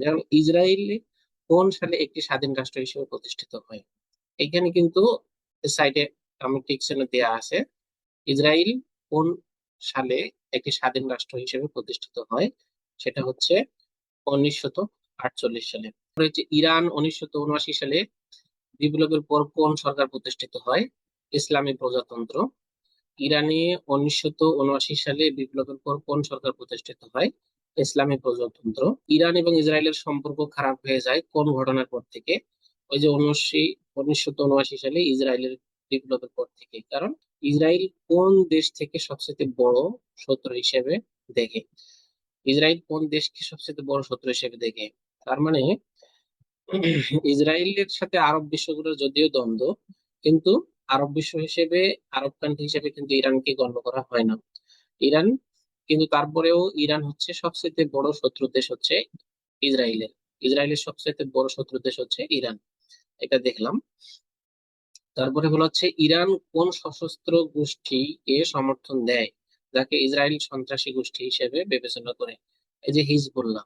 যেমন ইসরায়েল কোন সালে একটি স্বাধীন রাষ্ট্র হিসেবে প্রতিষ্ঠিত হয়? এখানে কিন্তু সাইডে আমার টিকশনে দেয়া আছে ইসরায়েল কোন সালে একটি স্বাধীন রাষ্ট্র হিসেবে প্রতিষ্ঠিত হয়। সেটা হচ্ছে 1948 সালে। তারপরে হচ্ছে ইরান 1979 সালে বিপ্লবের পর কোন সরকার প্রতিষ্ঠিত হয়? ইসলামী প্রজাতন্ত্র। ইরানে 1979 সালে বিপ্লবের পর কোন সরকার প্রতিষ্ঠিত হয়? ইসলামী প্রজাতন্ত্র। ইরান এবং ইসরায়েলের সম্পর্ক খারাপ হয়ে যায় কোন ঘটনার পর থেকে? ওই যে 1979 সালে ইসরায়েলের বিপ্লবের পর থেকে। কারণ ইসরায়েল কোন দেশ থেকে সবচেয়ে বড় শত্রু হিসেবে দেখে? ইসরায়েল কোন দেশকে সবচেয়ে বড় শত্রু হিসেবে দেখে? তার মানে ইসরায়েলের সাথে আরব বিশ্বগুলোর যদিও দ্বন্দ্ব, কিন্তু আরব বিশ্ব হিসেবে, আরব কান্ট্রি হিসেবে কিন্তু ইরানকে গণ্য করা হয় না। ইরান কিন্তু তারপরেও ইরান হচ্ছে সবচেয়ে বড় শত্রু দেশ হচ্ছে ইসরায়েলের। ইসরায়েলের সবচেয়ে বড় শত্রু দেশ হচ্ছে ইরান। এটা দেখলাম। তারপরে হলো হচ্ছে ইরান কোন সশস্ত্র গোষ্ঠী এ সমর্থন দেয়, যাকে ইসরায়েল সন্ত্রাসী গোষ্ঠী হিসেবে বিবেচনা করে? এই যে হিজবুল্লাহ।